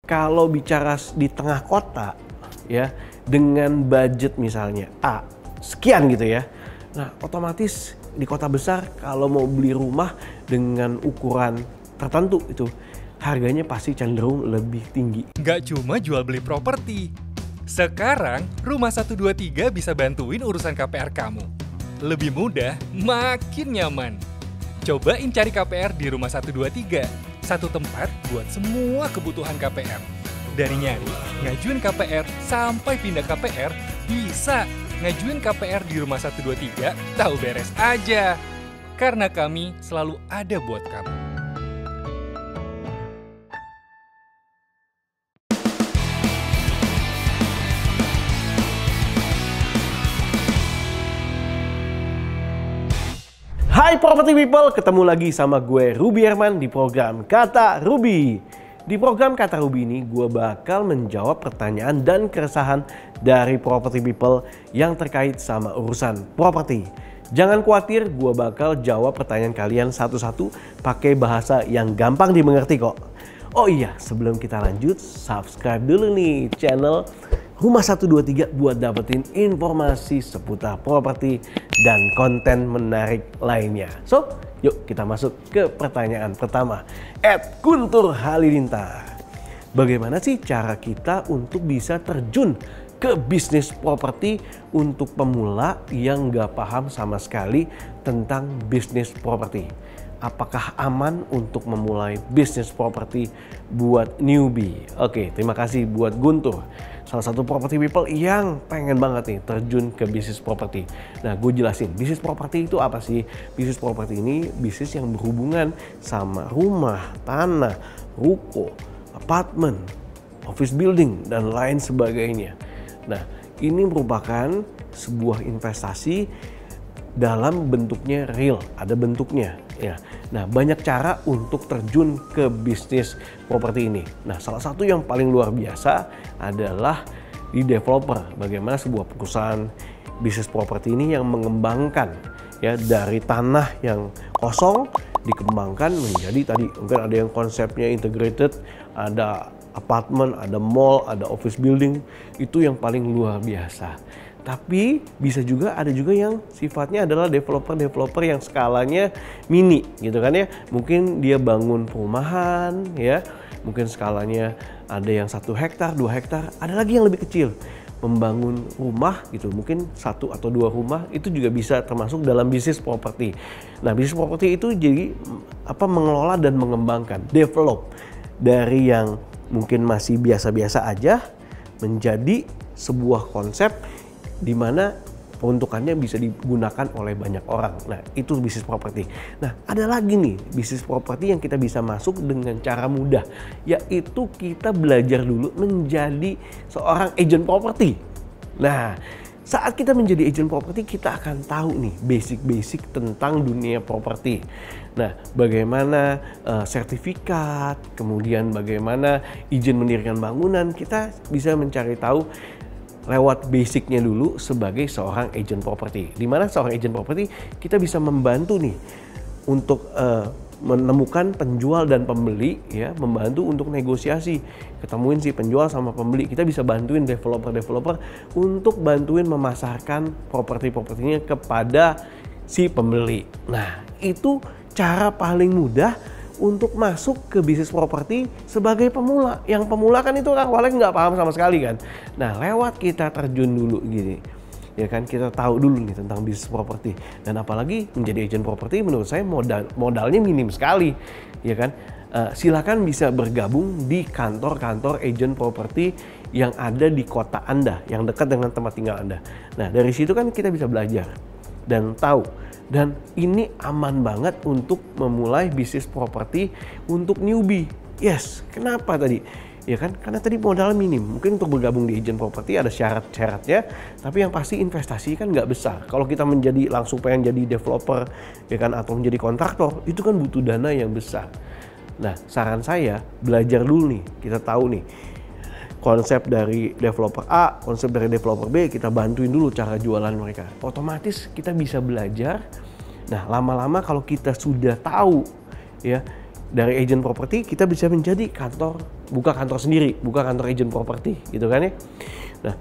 kalau bicara di tengah kota ya, dengan budget misalnya A sekian gitu ya. Nah, otomatis di kota besar kalau mau beli rumah dengan ukuran tertentu itu harganya pasti cenderung lebih tinggi. Nggak cuma jual beli properti. Sekarang, Rumah 123 bisa bantuin urusan KPR kamu. Lebih mudah, makin nyaman. Cobain cari KPR di Rumah 123. Satu tempat buat semua kebutuhan KPR. Dari nyari, ngajuin KPR, sampai pindah KPR, bisa. Ngajuin KPR di Rumah 123, tahu beres aja. Karena kami selalu ada buat kamu. Hai Property People, ketemu lagi sama gue Ruby Herman di program Kata Ruby. Di program Kata Ruby ini gue bakal menjawab pertanyaan dan keresahan dari Property People yang terkait sama urusan properti. Jangan khawatir, gue bakal jawab pertanyaan kalian satu-satu pakai bahasa yang gampang dimengerti kok. Oh iya, sebelum kita lanjut, subscribe dulu nih channel Rumah 123 buat dapetin informasi seputar properti dan konten menarik lainnya. So, yuk kita masuk ke pertanyaan pertama. @Guntur Halilintar. Bagaimana sih cara kita untuk bisa terjun ke bisnis properti untuk pemula yang nggak paham sama sekali tentang bisnis properti? Apakah aman untuk memulai bisnis properti buat newbie? Oke, terima kasih buat Guntur. Salah satu property people yang pengen banget nih terjun ke bisnis properti. Nah, gue jelasin bisnis properti itu apa sih? Bisnis properti ini bisnis yang berhubungan sama rumah, tanah, ruko, apartemen, office building, dan lain sebagainya. Nah, ini merupakan sebuah investasi dalam bentuknya real, ada bentuknya ya. Nah, banyak cara untuk terjun ke bisnis properti ini. Nah, salah satu yang paling luar biasa adalah di developer. Bagaimana sebuah perusahaan bisnis properti ini yang mengembangkan ya dari tanah yang kosong dikembangkan menjadi tadi mungkin ada yang konsepnya integrated, ada apartemen, ada mall, ada office building, itu yang paling luar biasa. Tapi bisa juga ada juga yang sifatnya adalah developer yang skalanya mini gitu kan ya. Mungkin dia bangun perumahan ya, mungkin skalanya ada yang 1 hektar, 2 hektar, ada lagi yang lebih kecil. Membangun rumah gitu, mungkin 1 atau 2 rumah itu juga bisa termasuk dalam bisnis properti. Nah, bisnis properti itu jadi mengelola dan mengembangkan, develop dari yang mungkin masih biasa-biasa aja menjadi sebuah konsep di mana peruntukannya bisa digunakan oleh banyak orang. Nah, itu bisnis properti. Nah, ada lagi nih bisnis properti yang kita bisa masuk dengan cara mudah, yaitu kita belajar dulu menjadi seorang agent properti. Nah, saat kita menjadi agent properti, kita akan tahu nih basic-basic tentang dunia properti. Nah, bagaimana sertifikat, kemudian bagaimana izin mendirikan bangunan, kita bisa mencari tahu lewat basicnya dulu sebagai seorang agent property. Di mana seorang agent property kita bisa membantu nih untuk menemukan penjual dan pembeli ya, membantu untuk negosiasi, ketemuin si penjual sama pembeli. Kita bisa bantuin developer untuk bantuin memasarkan propertinya kepada si pembeli. Nah, itu cara paling mudah untuk masuk ke bisnis properti sebagai pemula. Yang pemula kan itu awalnya nggak paham sama sekali kan. Nah, lewat kita terjun dulu gini, ya kan, kita tahu dulu nih tentang bisnis properti. Dan apalagi menjadi agent properti menurut saya modalnya minim sekali, ya kan. Silakan bisa bergabung di kantor-kantor agent properti yang ada di kota Anda, yang dekat dengan tempat tinggal Anda. Nah, dari situ kan kita bisa belajar dan tahu. Dan ini aman banget untuk memulai bisnis properti untuk newbie. Yes, kenapa tadi? Ya kan, karena tadi modal minim. Mungkin untuk bergabung di agent properti ada syarat-syaratnya, tapi yang pasti investasi kan nggak besar. Kalau kita langsung pengen jadi developer, ya kan, atau menjadi kontraktor, itu kan butuh dana yang besar. Nah, saran saya belajar dulu nih. Kita tahu nih konsep dari developer A, konsep dari developer B, kita bantuin dulu cara jualan mereka. Otomatis kita bisa belajar. Nah, lama-lama kalau kita sudah tahu ya dari agent properti, kita bisa menjadi kantor buka kantor sendiri, buka kantor agent properti gitu kan ya. Nah,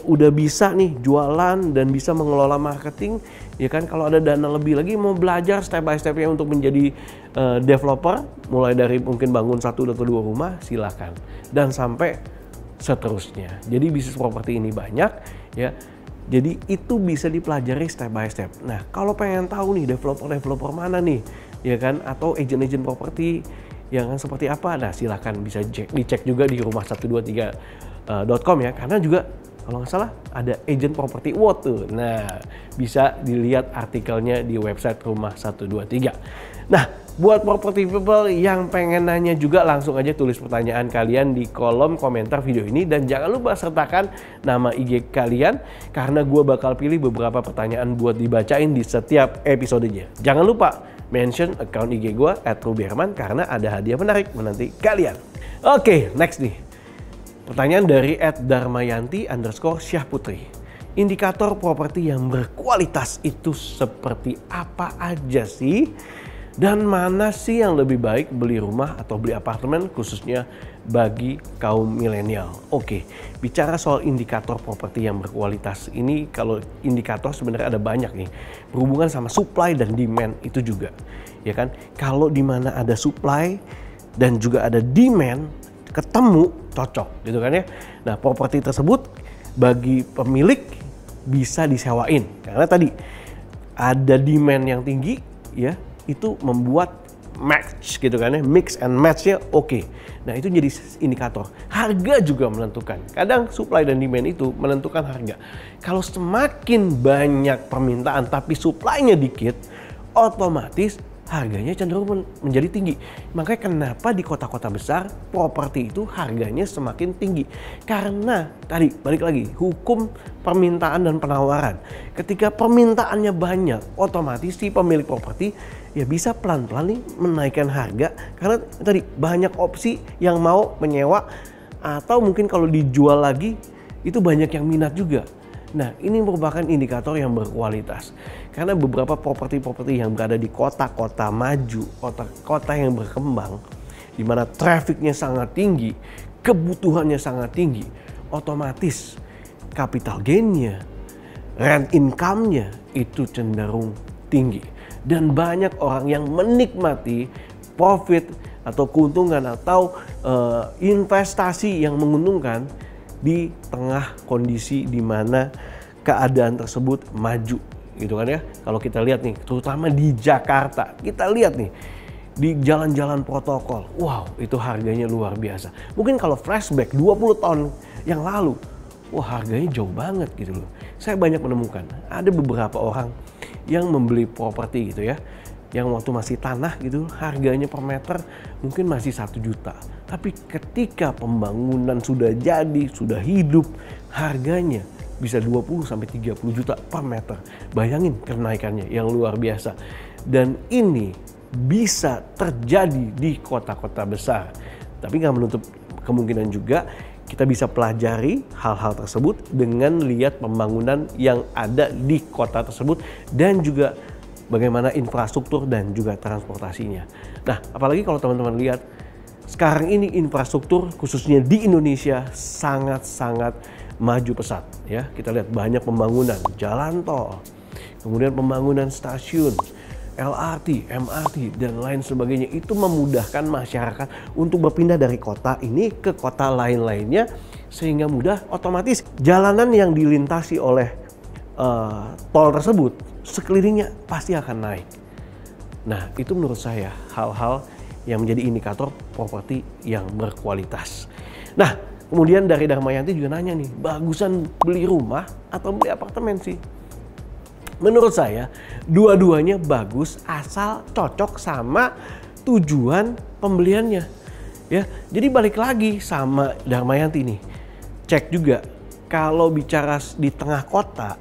udah bisa nih jualan dan bisa mengelola marketing ya kan. Kalau ada dana lebih lagi, mau belajar step by stepnya untuk menjadi developer, mulai dari mungkin bangun 1 atau 2 rumah, silakan, dan sampai seterusnya. Jadi bisnis properti ini banyak ya. Jadi itu bisa dipelajari step by step. Nah, kalau pengen tahu nih developer mana nih ya kan, atau agent properti yang seperti apa, nah silahkan bisa dicek juga di rumah123.com ya, karena juga kalau nggak salah ada agent property award tuh. Nah, bisa dilihat artikelnya di website Rumah123. Nah, buat property people yang pengen nanya juga, langsung aja tulis pertanyaan kalian di kolom komentar video ini, dan jangan lupa sertakan nama IG kalian karena gue bakal pilih beberapa pertanyaan buat dibacain di setiap episodenya. Jangan lupa mention account IG gue @rubyherman karena ada hadiah menarik menanti kalian. Oke, next nih. Pertanyaan dari @darmayanti_syahputri. Indikator properti yang berkualitas itu seperti apa aja sih? Dan mana sih yang lebih baik, beli rumah atau beli apartemen, khususnya bagi kaum milenial? Oke, bicara soal indikator properti yang berkualitas ini, kalau indikator sebenarnya ada banyak nih, berhubungan sama supply dan demand itu juga, ya kan? Kalau di mana ada supply dan juga ada demand ketemu, cocok gitu kan ya. Nah, properti tersebut bagi pemilik bisa disewain karena tadi ada demand yang tinggi ya. Itu membuat match gitu kan ya, mix and match-nya oke. Nah, itu jadi indikator. Harga juga menentukan. Kadang supply dan demand itu menentukan harga. Kalau semakin banyak permintaan tapi supply-nya dikit, otomatis harganya cenderung menjadi tinggi. Makanya kenapa di kota-kota besar properti itu harganya semakin tinggi. Karena tadi balik lagi hukum permintaan dan penawaran. Ketika permintaannya banyak, otomatis si pemilik properti ya bisa pelan-pelan nih menaikkan harga. Karena tadi banyak opsi yang mau menyewa, atau mungkin kalau dijual lagi itu banyak yang minat juga. Nah, ini merupakan indikator yang berkualitas. Karena beberapa properti-properti yang berada di kota-kota maju, kota-kota yang berkembang, di mana trafficnya sangat tinggi, kebutuhannya sangat tinggi, otomatis capital gain-nya, rent income-nya itu cenderung tinggi. Dan banyak orang yang menikmati profit atau keuntungan atau investasi yang menguntungkan di tengah kondisi di mana keadaan tersebut maju gitu kan ya. Kalau kita lihat nih, terutama di Jakarta, kita lihat nih di jalan-jalan protokol, wow, itu harganya luar biasa. Mungkin kalau flashback 20 tahun yang lalu, wah, harganya jauh banget gitu loh. Saya banyak menemukan ada beberapa orang yang membeli properti gitu ya, yang waktu masih tanah gitu, harganya per meter mungkin masih 1 juta. Tapi ketika pembangunan sudah jadi, sudah hidup, harganya bisa 20-30 juta per meter. Bayangin kenaikannya yang luar biasa. Dan ini bisa terjadi di kota-kota besar. Tapi nggak menutup kemungkinan juga kita bisa pelajari hal-hal tersebut dengan lihat pembangunan yang ada di kota tersebut dan juga bagaimana infrastruktur dan juga transportasinya. Nah, apalagi kalau teman-teman lihat sekarang ini infrastruktur khususnya di Indonesia sangat-sangat maju pesat ya. Kita lihat banyak pembangunan jalan tol, kemudian pembangunan stasiun, LRT, MRT dan lain sebagainya. Itu memudahkan masyarakat untuk berpindah dari kota ini ke kota lain-lainnya sehingga mudah, otomatis jalanan yang dilintasi oleh tol tersebut sekelilingnya pasti akan naik. Nah, itu menurut saya hal-hal yang menjadi indikator properti yang berkualitas. Nah, kemudian dari Darmayanti juga nanya nih, bagusan beli rumah atau beli apartemen sih? Menurut saya, dua-duanya bagus asal cocok sama tujuan pembeliannya. Ya, jadi balik lagi sama Darmayanti nih. Cek juga kalau bicara di tengah kota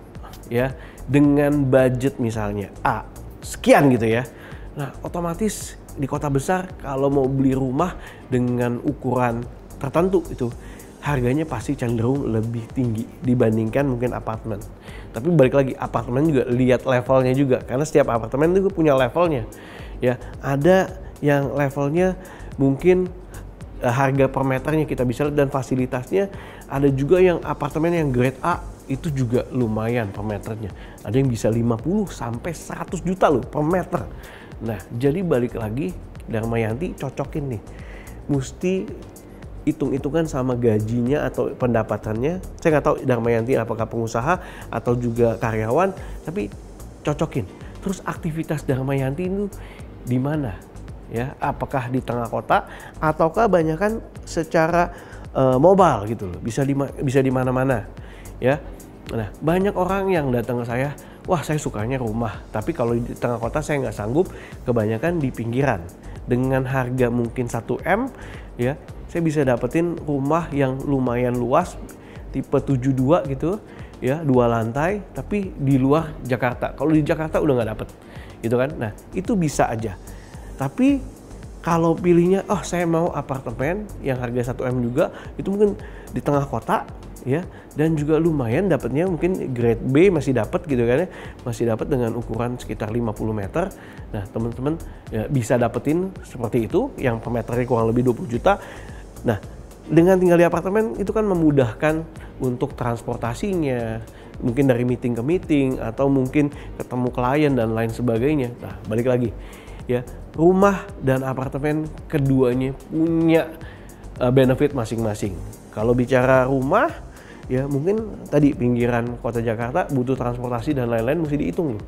ya, dengan budget misalnya A sekian gitu ya. Nah, otomatis di kota besar kalau mau beli rumah dengan ukuran tertentu itu harganya pasti cenderung lebih tinggi dibandingkan mungkin apartemen. Tapi balik lagi, apartemen juga lihat levelnya juga, karena setiap apartemen itu punya levelnya. Ya, ada yang levelnya mungkin harga per meternya kita bisa lihat, dan fasilitasnya ada juga yang apartemen yang grade A itu juga lumayan per meternya. Ada yang bisa 50 sampai 100 juta loh per meter. Nah, jadi balik lagi Dharmayanti cocokin nih. Mesti hitung-hitungan sama gajinya atau pendapatannya. Saya nggak tahu Dharmayanti apakah pengusaha atau juga karyawan, tapi cocokin. Terus aktivitas Dharmayanti itu di mana? Ya, apakah di tengah kota ataukah banyakan secara mobile gitu loh. Bisa di mana-mana. Ya. Nah, banyak orang yang datang ke saya, wah saya sukanya rumah, tapi kalau di tengah kota saya nggak sanggup, kebanyakan di pinggiran. Dengan harga mungkin 1M, ya, saya bisa dapetin rumah yang lumayan luas, tipe 72 gitu, ya, 2 lantai, tapi di luar Jakarta. Kalau di Jakarta udah nggak dapet, gitu kan. Nah, itu bisa aja. Tapi kalau pilihnya, oh saya mau apartemen yang harga 1M juga, itu mungkin di tengah kota, ya, dan juga lumayan dapatnya, mungkin grade B masih dapat gitu kan ya, masih dapat dengan ukuran sekitar 50 meter. Nah, teman-teman ya, bisa dapetin seperti itu yang per meternya kurang lebih 20 juta. Nah, dengan tinggal di apartemen itu kan memudahkan untuk transportasinya, mungkin dari meeting ke meeting atau mungkin ketemu klien dan lain sebagainya. Nah, balik lagi ya, rumah dan apartemen keduanya punya benefit masing-masing. Kalau bicara rumah, ya mungkin tadi pinggiran kota Jakarta butuh transportasi dan lain-lain, mesti dihitung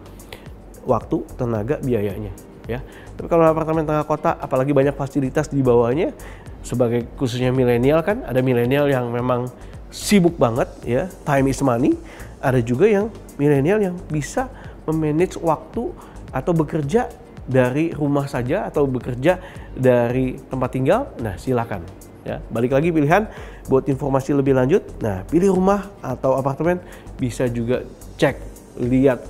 waktu, tenaga, biayanya, ya. Tapi kalau apartemen tengah kota, apalagi banyak fasilitas di bawahnya, sebagai khususnya milenial kan, ada milenial yang memang sibuk banget, ya, time is money. Ada juga yang milenial yang bisa memanage waktu atau bekerja dari rumah saja atau bekerja dari tempat tinggal. Nah, silakan. Ya, balik lagi pilihan buat informasi lebih lanjut. Nah, pilih rumah atau apartemen bisa juga cek, lihat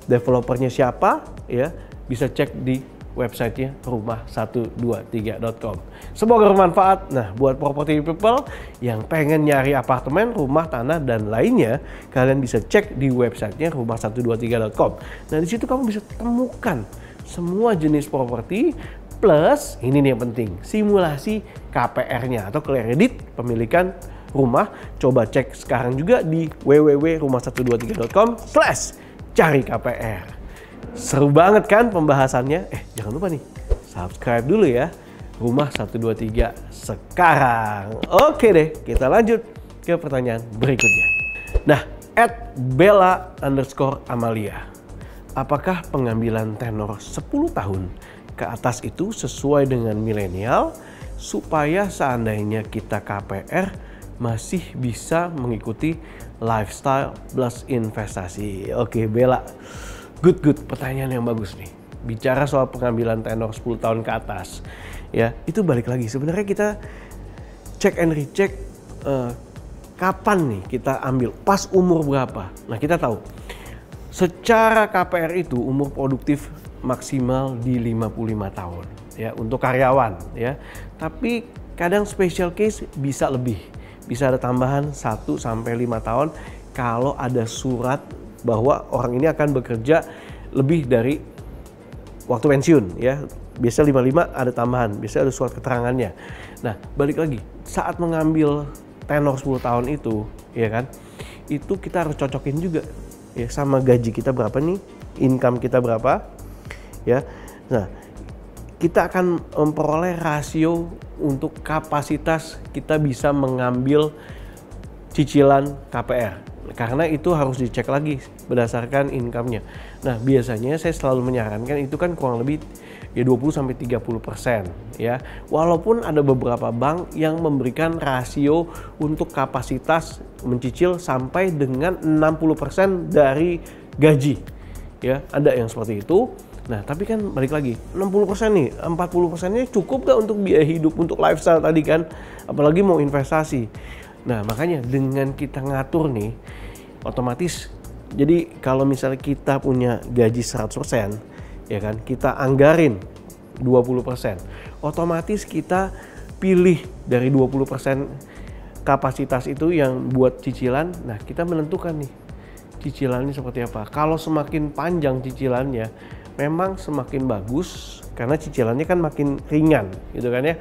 developernya siapa, ya, bisa cek di websitenya rumah123.com. Semoga bermanfaat. Nah, buat property people yang pengen nyari apartemen, rumah, tanah dan lainnya, kalian bisa cek di websitenya rumah123.com. Nah, di situ kamu bisa temukan semua jenis properti. Plus, ini nih yang penting, simulasi KPR-nya atau kredit pemilikan rumah. Coba cek sekarang juga di www.rumah123.com/cari KPR. Seru banget kan pembahasannya? Jangan lupa nih, subscribe dulu ya, Rumah 123 sekarang. Oke deh, kita lanjut ke pertanyaan berikutnya. Nah, @bella_amalia. Apakah pengambilan tenor 10 tahun ke atas itu sesuai dengan milenial supaya seandainya kita KPR masih bisa mengikuti lifestyle plus investasi? Oke, Bella, good, pertanyaan yang bagus nih. Bicara soal pengambilan tenor 10 tahun ke atas, ya, itu balik lagi sebenarnya kita cek and recheck kapan nih kita ambil, pas umur berapa. Nah, kita tahu secara KPR itu umur produktif maksimal di 55 tahun ya untuk karyawan ya. Tapi kadang special case bisa lebih. Bisa ada tambahan 1 sampai 5 tahun kalau ada surat bahwa orang ini akan bekerja lebih dari waktu pensiun ya. Biasa 55 ada tambahan, biasa ada surat keterangannya. Nah, balik lagi, saat mengambil tenor 10 tahun itu ya kan, itu kita harus cocokin juga ya sama gaji kita berapa nih, income kita berapa. Ya, nah kita akan memperoleh rasio untuk kapasitas kita bisa mengambil cicilan KPR. Karena itu harus dicek lagi berdasarkan income-nya. Nah, biasanya saya selalu menyarankan itu kan kurang lebih ya 20-30% ya. Walaupun ada beberapa bank yang memberikan rasio untuk kapasitas mencicil sampai dengan 60% dari gaji. Ya, ada yang seperti itu. Nah, tapi kan balik lagi, 60% nih, 40%-nya cukup gak untuk biaya hidup, untuk lifestyle tadi kan? Apalagi mau investasi. Nah, makanya dengan kita ngatur nih, otomatis, jadi kalau misalnya kita punya gaji 100%, ya kan, kita anggarin 20%, otomatis kita pilih dari 20% kapasitas itu yang buat cicilan. Nah, kita menentukan nih, cicilannya seperti apa. Kalau semakin panjang cicilannya, memang semakin bagus karena cicilannya kan makin ringan gitu kan ya.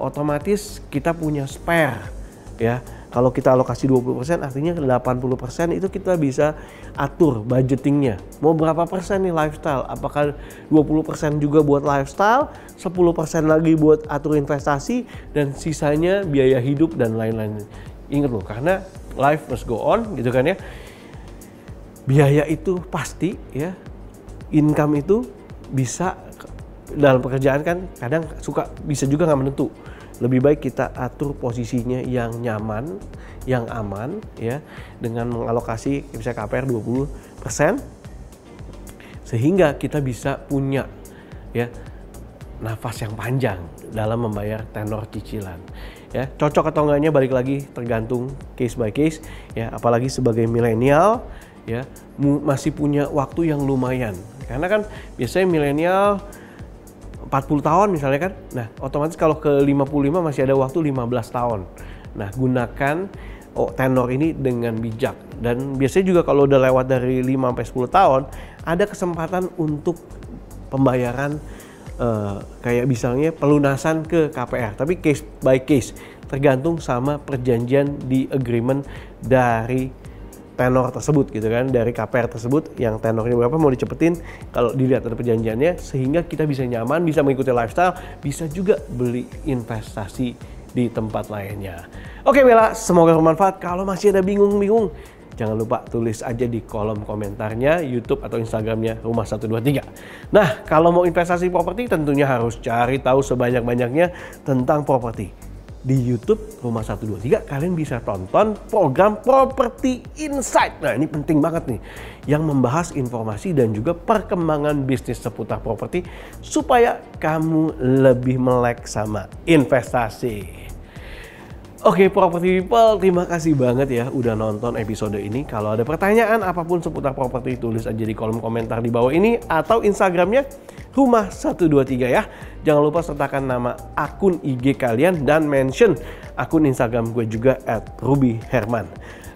otomatis kita punya spare ya. Kalau kita alokasi 20%, artinya 80% itu kita bisa atur budgetingnya. Mau berapa persen nih lifestyle? Apakah 20% juga buat lifestyle, 10% lagi buat atur investasi, dan sisanya biaya hidup dan lain-lain. Ingat loh, karena life must go on gitu kan ya. Biaya itu pasti ya. Income itu bisa dalam pekerjaan kan kadang bisa juga nggak menentu. Lebih baik kita atur posisinya yang nyaman, yang aman ya, dengan mengalokasi misalnya KPR 20%, sehingga kita bisa punya ya nafas yang panjang dalam membayar tenor cicilan. Ya, cocok atau enggaknya balik lagi tergantung case by case ya, apalagi sebagai milenial ya, masih punya waktu yang lumayan. Karena kan biasanya milenial 40 tahun misalnya kan. Nah, otomatis kalau ke 55 masih ada waktu 15 tahun. Nah, gunakan tenor ini dengan bijak. Dan biasanya juga kalau udah lewat dari 5 sampai 10 tahun, ada kesempatan untuk pembayaran kayak misalnya pelunasan ke KPR. Tapi case by case, tergantung sama perjanjian di agreement dari tenor tersebut gitu kan, dari KPR tersebut yang tenornya berapa mau dicepetin kalau dilihat ada perjanjiannya, sehingga kita bisa nyaman, bisa mengikuti lifestyle, bisa juga beli investasi di tempat lainnya. Oke Bella, semoga bermanfaat. Kalau masih ada bingung-bingung, jangan lupa tulis aja di kolom komentarnya YouTube atau Instagramnya Rumah 123. Nah, kalau mau investasi properti tentunya harus cari tahu sebanyak-banyaknya tentang properti. Di YouTube Rumah 123 kalian bisa tonton program Property Insight. Nah, ini penting banget nih, yang membahas informasi dan juga perkembangan bisnis seputar properti supaya kamu lebih melek sama investasi. Oke, property people, terima kasih banget ya udah nonton episode ini. Kalau ada pertanyaan apapun seputar properti, tulis aja di kolom komentar di bawah ini atau Instagramnya Rumah 123 ya. Jangan lupa sertakan nama akun IG kalian dan mention akun Instagram gue juga @rubyherman.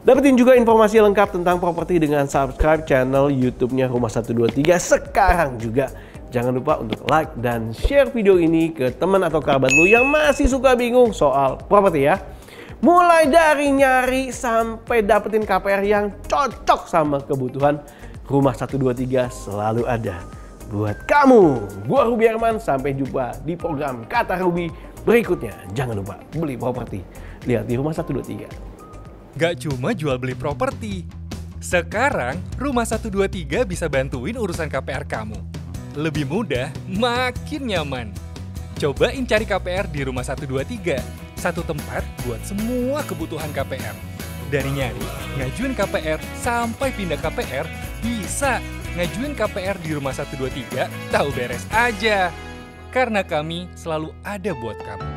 Dapetin juga informasi lengkap tentang properti dengan subscribe channel YouTube-nya Rumah 123 sekarang juga. Jangan lupa untuk like dan share video ini ke teman atau kerabat lu yang masih suka bingung soal properti ya. Mulai dari nyari sampai dapetin KPR yang cocok sama kebutuhan, Rumah 123 selalu ada buat kamu. Gua Ruby Herman, sampai jumpa di program Kata Ruby berikutnya. Jangan lupa beli properti, lihat di Rumah 123. Gak cuma jual beli properti. Sekarang Rumah 123 bisa bantuin urusan KPR kamu. Lebih mudah, makin nyaman. Cobain cari KPR di Rumah 123. Satu tempat buat semua kebutuhan KPR. Dari nyari, ngajuin KPR, sampai pindah KPR, bisa. Ngajuin KPR di Rumah 123, tahu beres aja. Karena kami selalu ada buat kamu.